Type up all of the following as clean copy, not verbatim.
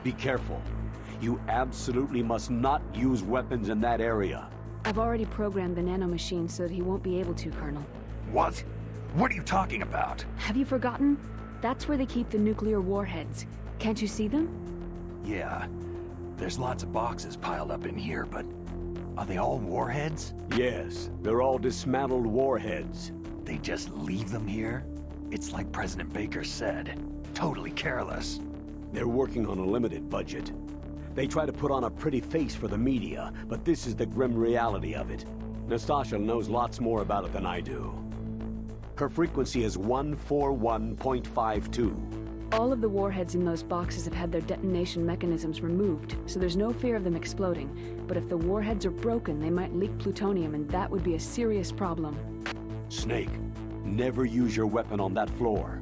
Be careful. You absolutely must not use weapons in that area. I've already programmed the nanomachine so that he won't be able to, Colonel. What? What are you talking about? Have you forgotten? That's where they keep the nuclear warheads. Can't you see them? Yeah. There's lots of boxes piled up in here, but... are they all warheads? Yes, they're all dismantled warheads. They just leave them here? It's like President Baker said. Totally careless. They're working on a limited budget. They try to put on a pretty face for the media, but this is the grim reality of it. Nastasha knows lots more about it than I do. Her frequency is 141.52. All of the warheads in those boxes have had their detonation mechanisms removed, so there's no fear of them exploding. But if the warheads are broken, they might leak plutonium, and that would be a serious problem. Snake, never use your weapon on that floor.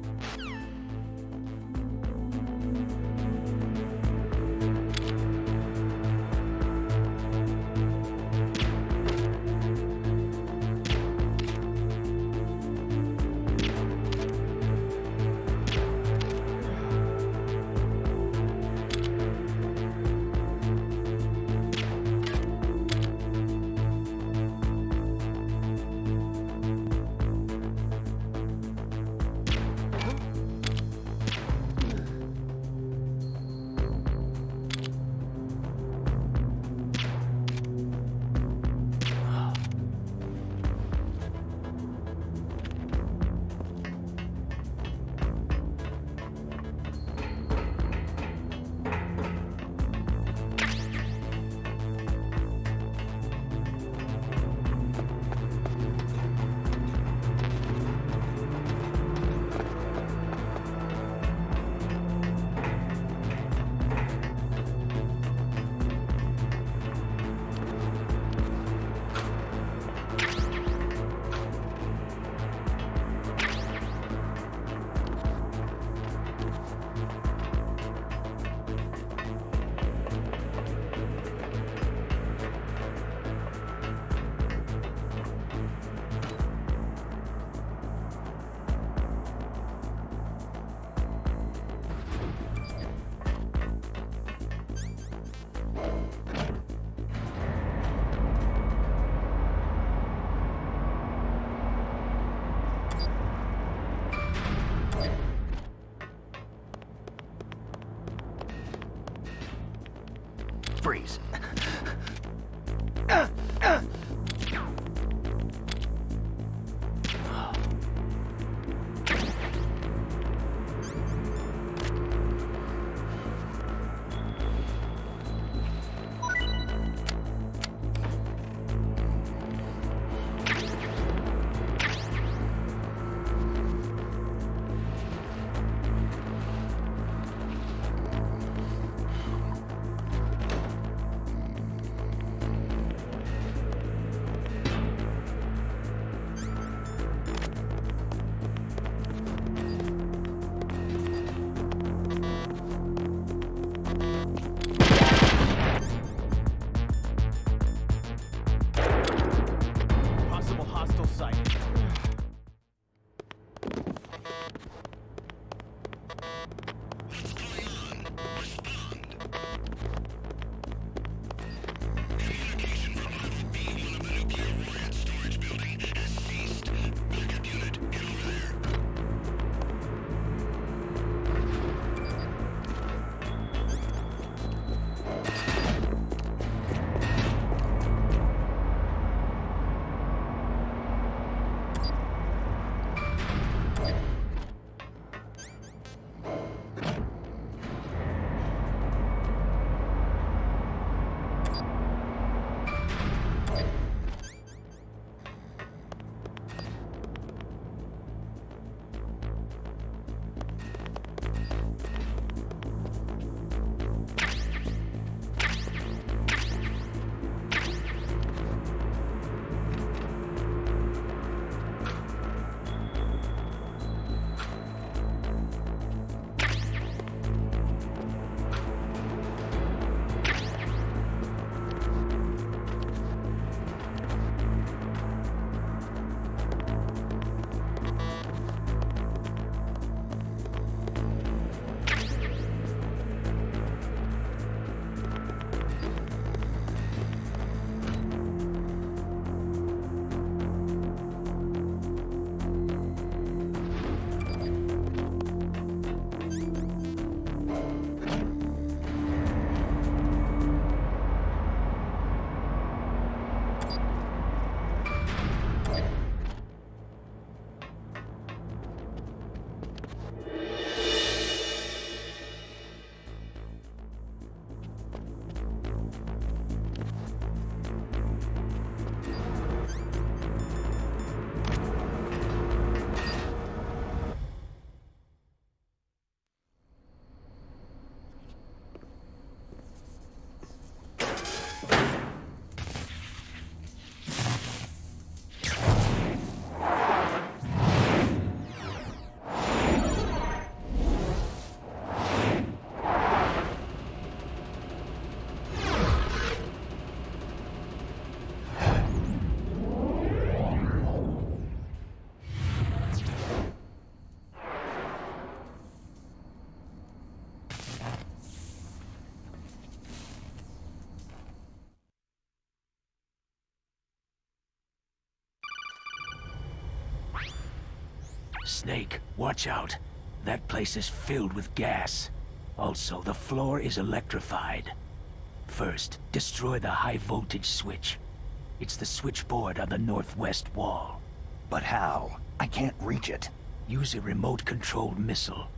Freeze. Snake, watch out. That place is filled with gas. Also, the floor is electrified. First, destroy the high-voltage switch. It's the switchboard on the northwest wall. But how? I can't reach it. Use a remote-controlled missile.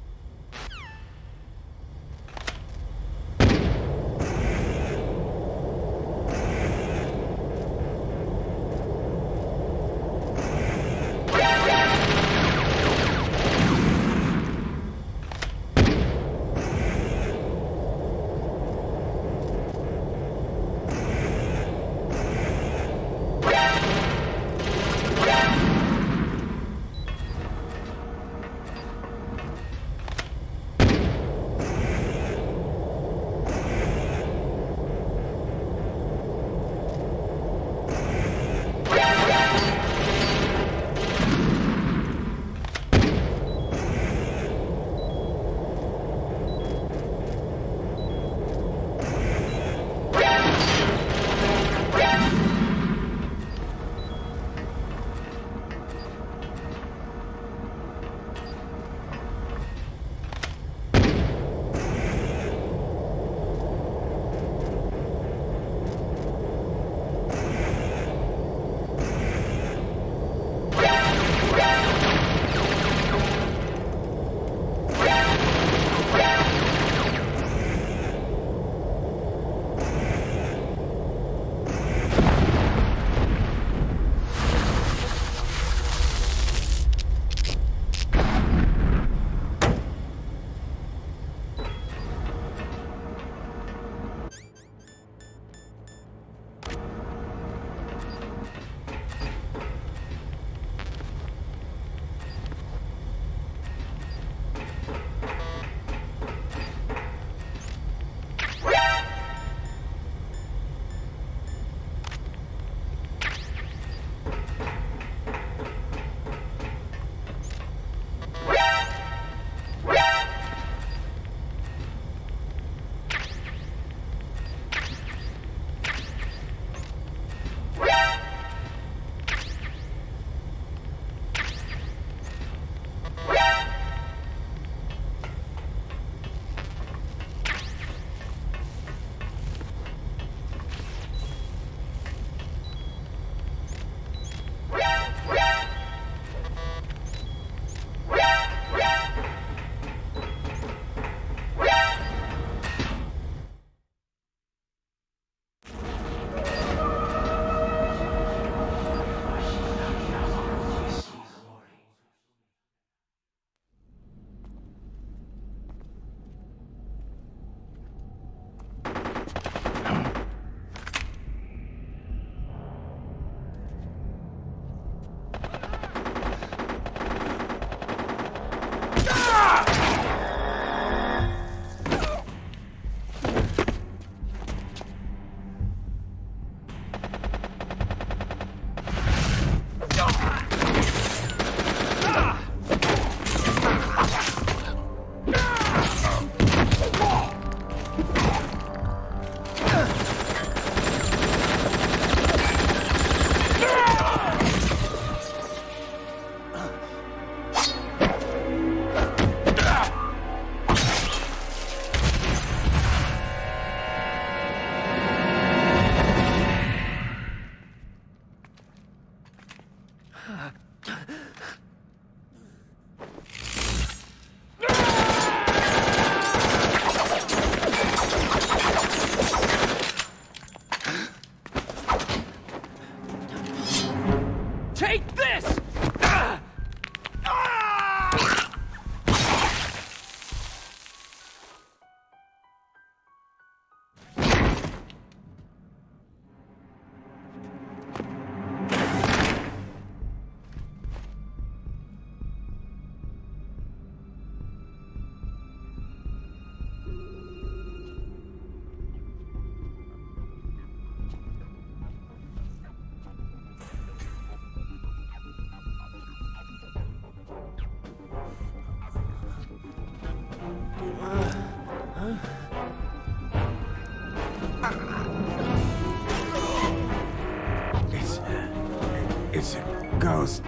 It's a ghost.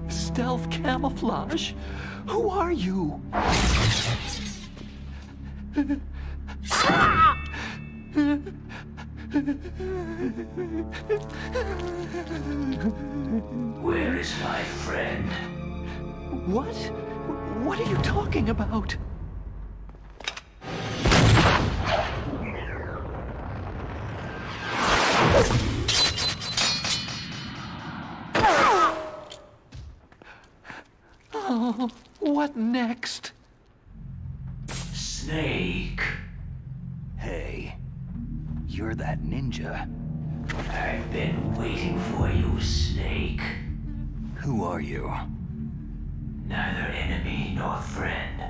Stealth camouflage? Who are you? Where is my friend? What? What are you talking about? Oh, what next? Snake. Hey, you're that ninja. I've been waiting for you, Snake. Who are you? Neither enemy nor friend.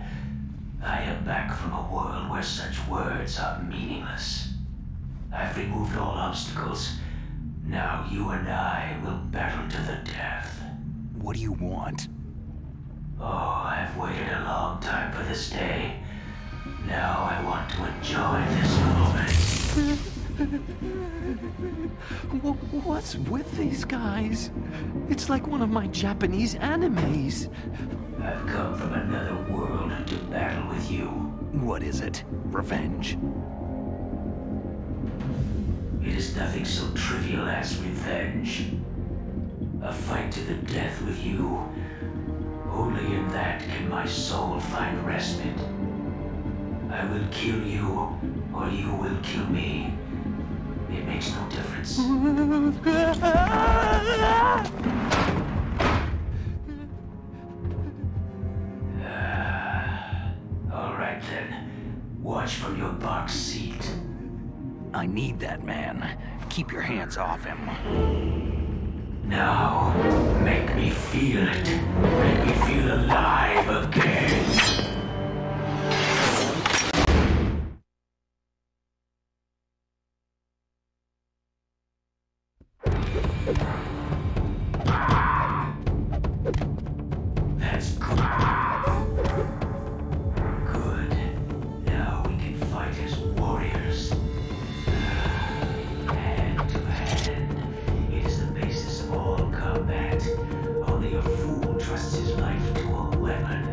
I am back from a world where such words are meaningless. I've removed all obstacles. Now you and I will battle to the death. What do you want? Oh, I've waited a long time for this day. Now I want to enjoy this moment. What's with these guys? It's like one of my Japanese animes. I've come from another world to battle with you. What is it? Revenge? It is nothing so trivial as revenge. A fight to the death with you. Only in that can my soul find respite. I will kill you, or you will kill me. It makes no difference. All right then. Watch from your box seat. I need that man. Keep your hands off him. Now, make me feel it. Make me feel alive again. That's good. Good. Now we can fight as warriors. Hand to hand. It is the basis of all combat. Only a fool trusts his life to a weapon.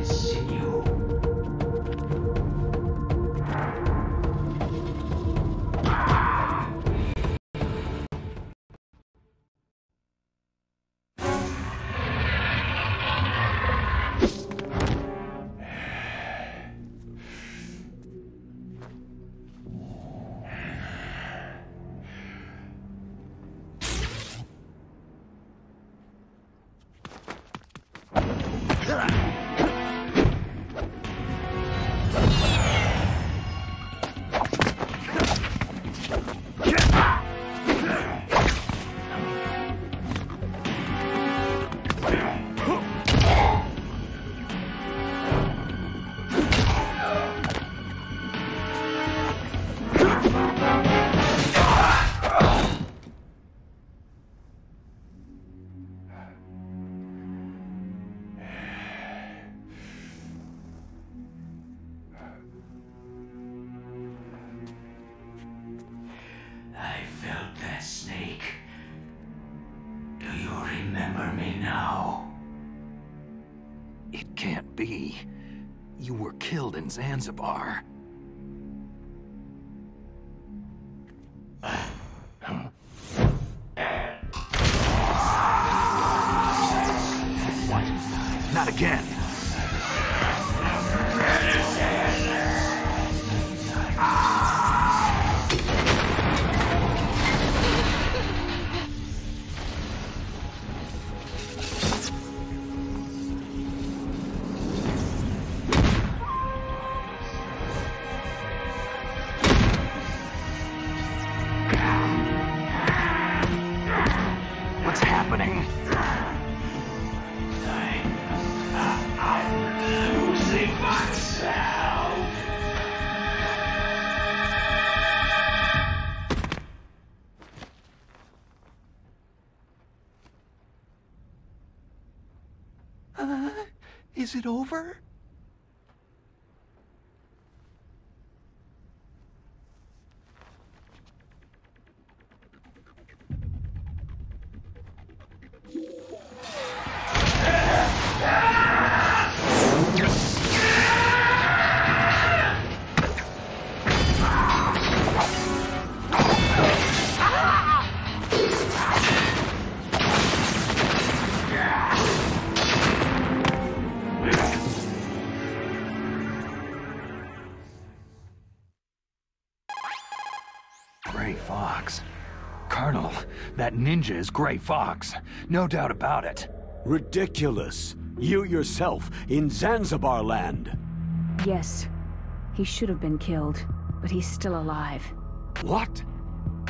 sinew. I felt that snake. Do you remember me now? It can't be. You were killed in Zanzibar. What? Not again. What's happening? I'm losing myself. Is it over? Gray Fox. Colonel, that ninja is Gray Fox. No doubt about it. Ridiculous. You yourself in Zanzibar land. Yes. He should have been killed, but he's still alive. What?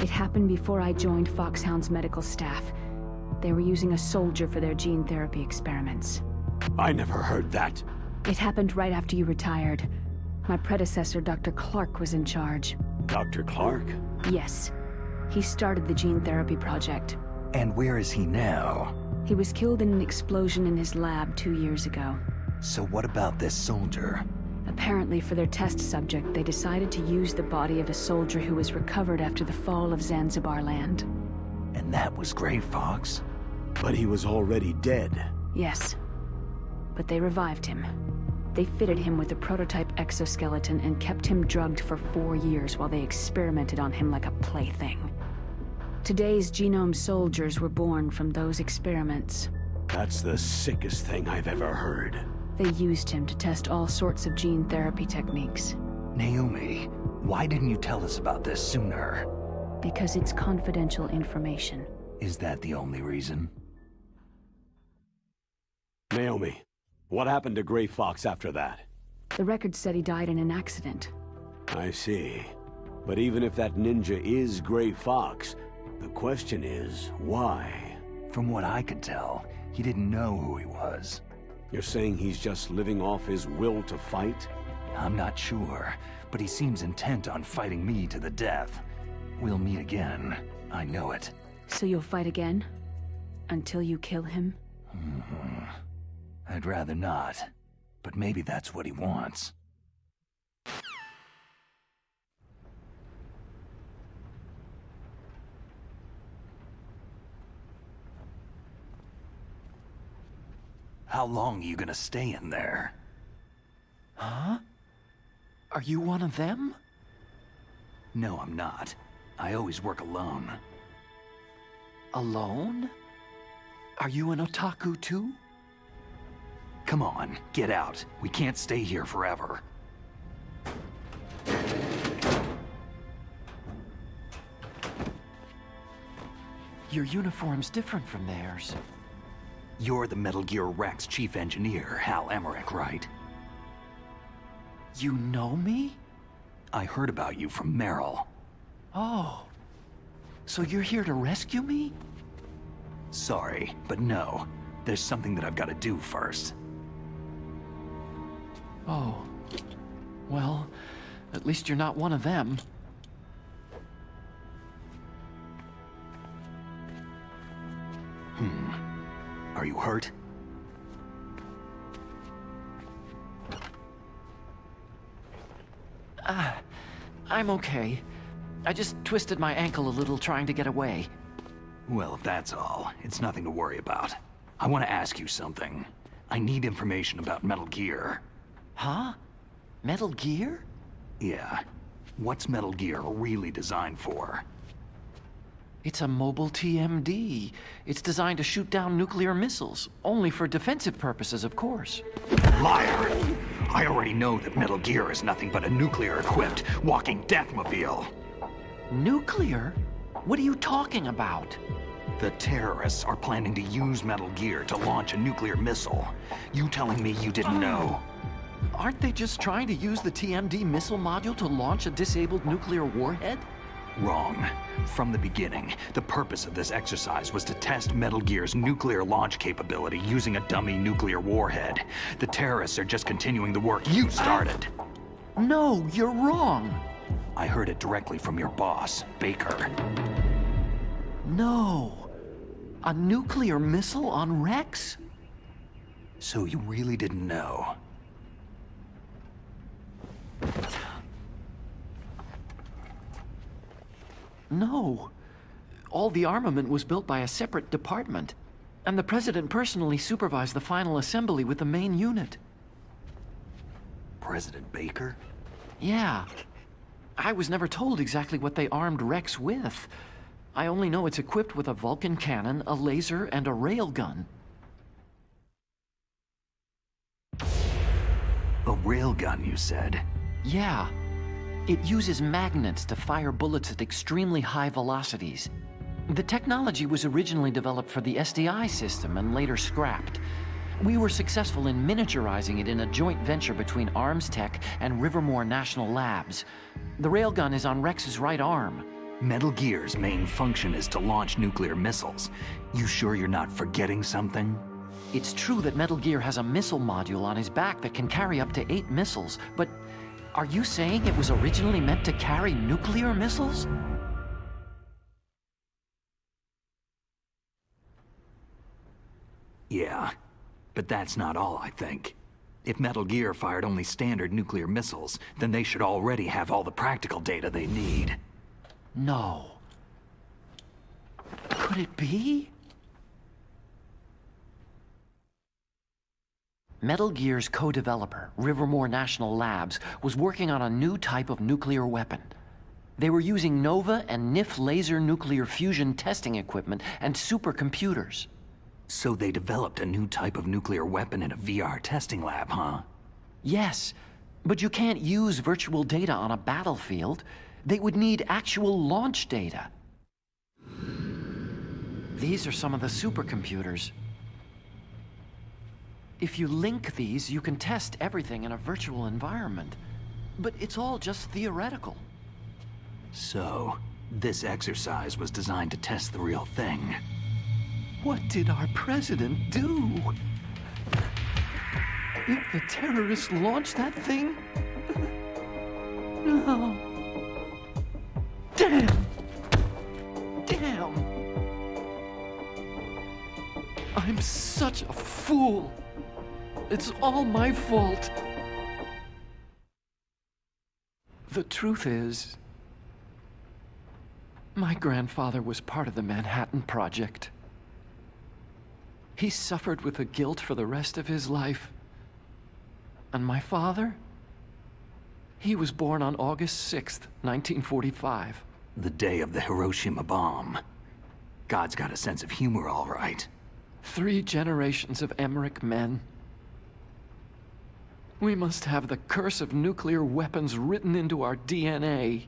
It happened before I joined Foxhound's medical staff. They were using a soldier for their gene therapy experiments. I never heard that. It happened right after you retired. My predecessor, Dr. Clark, was in charge. Dr. Clark? Yes. He started the gene therapy project. And where is he now? He was killed in an explosion in his lab 2 years ago. So what about this soldier? Apparently, for their test subject, they decided to use the body of a soldier who was recovered after the fall of Zanzibar land. And that was Gray Fox? But he was already dead. Yes. But they revived him. They fitted him with a prototype exoskeleton and kept him drugged for 4 years while they experimented on him like a plaything. Today's genome soldiers were born from those experiments. That's the sickest thing I've ever heard. They used him to test all sorts of gene therapy techniques. Naomi, why didn't you tell us about this sooner? Because it's confidential information. Is that the only reason? Naomi, what happened to Gray Fox after that? The record said he died in an accident. I see. But even if that ninja is Gray Fox, the question is, why? From what I could tell, he didn't know who he was. You're saying he's just living off his will to fight? I'm not sure, but he seems intent on fighting me to the death. We'll meet again. I know it. So you'll fight again? Until you kill him? I'd rather not, but maybe that's what he wants. How long are you gonna stay in there? Are you one of them? No, I'm not. I always work alone. Alone? Are you an otaku too? Come on, get out. We can't stay here forever. Your uniform's different from theirs. You're the Metal Gear Rex chief engineer, Hal Emmerich, right? You know me? I heard about you from Meryl. Oh. So you're here to rescue me? Sorry, but no. There's something that I've got to do first. Oh. Well, at least you're not one of them. Are you hurt? I'm okay. I just twisted my ankle a little trying to get away. Well, if that's all, it's nothing to worry about. I want to ask you something. I need information about Metal Gear. Huh? Metal Gear? Yeah. What's Metal Gear really designed for? It's a mobile TMD. It's designed to shoot down nuclear missiles. Only for defensive purposes, of course. Liar! I already know that Metal Gear is nothing but a nuclear-equipped, walking deathmobile. Nuclear? What are you talking about? The terrorists are planning to use Metal Gear to launch a nuclear missile. You telling me you didn't know? Aren't they just trying to use the TMD missile module to launch a disabled nuclear warhead? Wrong. From the beginning, the purpose of this exercise was to test Metal Gear's nuclear launch capability using a dummy nuclear warhead. The terrorists are just continuing the work you started. No, you're wrong. I heard it directly from your boss, Baker. No. A nuclear missile on Rex? So you really didn't know? No. All the armament was built by a separate department, and the President personally supervised the final assembly with the main unit. President Baker? Yeah. I was never told exactly what they armed Rex with. I only know it's equipped with a Vulcan cannon, a laser, and a railgun. A railgun, you said? Yeah. It uses magnets to fire bullets at extremely high velocities. The technology was originally developed for the SDI system and later scrapped. We were successful in miniaturizing it in a joint venture between Arms Tech and Rivermore National Labs. The railgun is on Rex's right arm. Metal Gear's main function is to launch nuclear missiles. You sure you're not forgetting something? It's true that Metal Gear has a missile module on his back that can carry up to 8 missiles, but are you saying it was originally meant to carry nuclear missiles? Yeah, but that's not all, I think. If Metal Gear fired only standard nuclear missiles, then they should already have all the practical data they need. No. Could it be? Metal Gear's co-developer, Rivermore National Labs, was working on a new type of nuclear weapon. They were using NOVA and NIF laser nuclear fusion testing equipment and supercomputers. So they developed a new type of nuclear weapon in a VR testing lab, huh? Yes, but you can't use virtual data on a battlefield. They would need actual launch data. These are some of the supercomputers. If you link these, you can test everything in a virtual environment. But it's all just theoretical. So, this exercise was designed to test the real thing. What did our president do? If the terrorists launched that thing? No. Damn! Damn! I'm such a fool. It's all my fault. The truth is, my grandfather was part of the Manhattan Project. He suffered with the guilt for the rest of his life. And my father? He was born on August 6th, 1945. The day of the Hiroshima bomb. God's got a sense of humor, all right. 3 generations of Emmerich men. We must have the curse of nuclear weapons written into our DNA.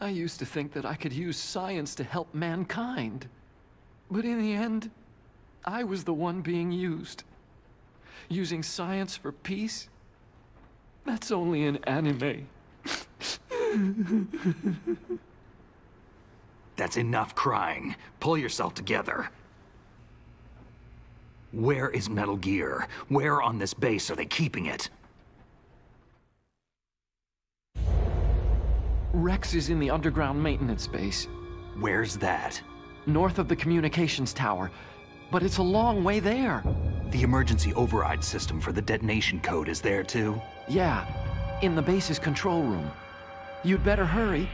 I used to think that I could use science to help mankind. But in the end, I was the one being used. Using science for peace? That's only in anime. That's enough crying. Pull yourself together. Where is Metal Gear? Where on this base are they keeping it? Rex is in the underground maintenance base. Where's that? North of the communications tower. But it's a long way there. The emergency override system for the detonation code is there too? Yeah, in the base's control room. You'd better hurry.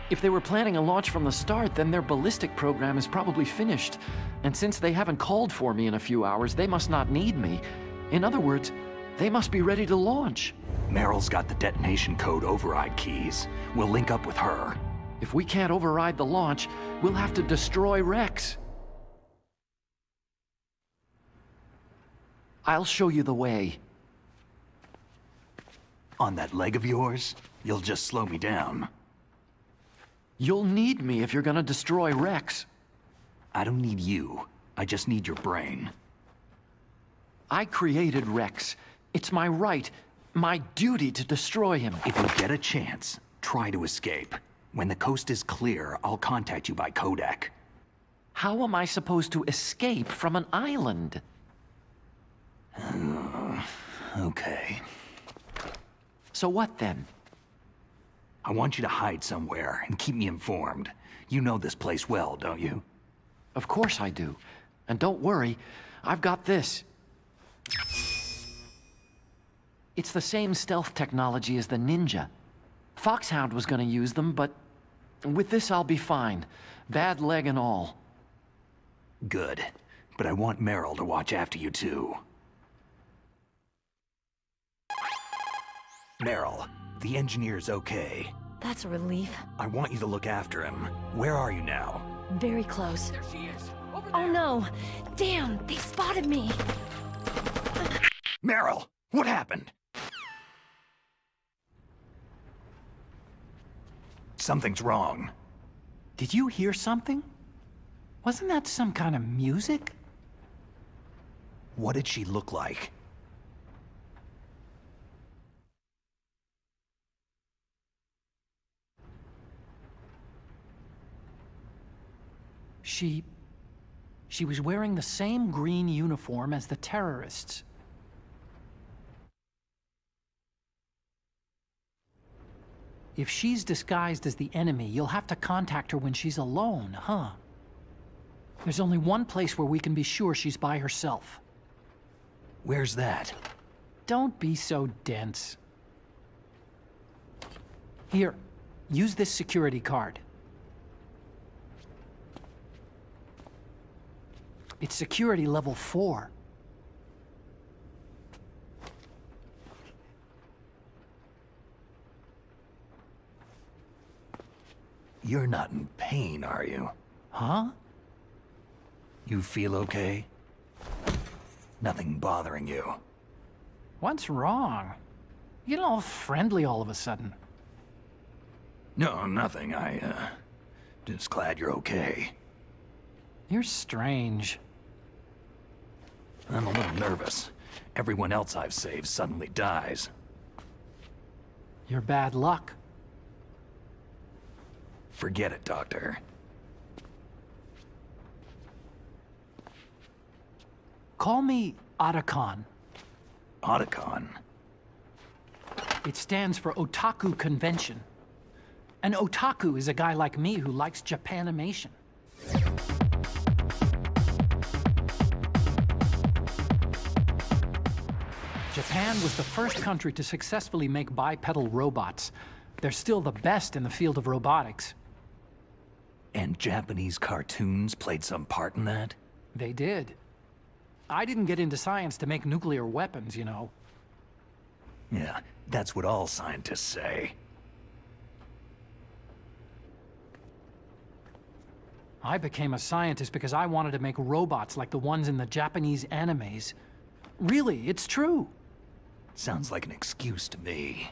If they were planning a launch from the start, then their ballistic program is probably finished. And since they haven't called for me in a few hours, they must not need me. In other words, they must be ready to launch. Meryl's got the detonation code override keys. We'll link up with her. If we can't override the launch, we'll have to destroy Rex. I'll show you the way. On that leg of yours, you'll just slow me down. You'll need me if you're gonna destroy Rex. I don't need you. I just need your brain. I created Rex. It's my right, my duty to destroy him. If you get a chance, try to escape. When the coast is clear, I'll contact you by codec. How am I supposed to escape from an island? Okay. So what then? I want you to hide somewhere and keep me informed. You know this place well, don't you? Of course I do. And don't worry, I've got this. It's the same stealth technology as the Ninja. Foxhound was gonna use them, but with this I'll be fine. Bad leg and all. Good. But I want Meryl to watch after you too. Meryl, the engineer's okay. That's a relief. I want you to look after him. Where are you now? Very close. There she is. Over Oh there. no! Damn, they spotted me! Meryl, what happened? Something's wrong. Did you hear something? Wasn't that some kind of music? What did she look like? She was wearing the same green uniform as the terrorists. If she's disguised as the enemy, you'll have to contact her when she's alone, huh? There's only one place where we can be sure she's by herself. Where's that? Don't be so dense. Here, use this security card. It's security level 4. You're not in pain, are you? Huh? You feel okay? Nothing bothering you? What's wrong? You get all friendly all of a sudden. No, nothing. Just glad you're okay. You're strange. I'm a little nervous. Everyone else I've saved suddenly dies. You're bad luck. Forget it, Doctor. Call me Otacon. Otacon? It stands for Otaku Convention. An otaku is a guy like me who likes Japanimation. Japan was the first country to successfully make bipedal robots. They're still the best in the field of robotics. And Japanese cartoons played some part in that? They did. I didn't get into science to make nuclear weapons, you know. Yeah, that's what all scientists say. I became a scientist because I wanted to make robots like the ones in the Japanese animes. Really, it's true. Sounds like an excuse to me.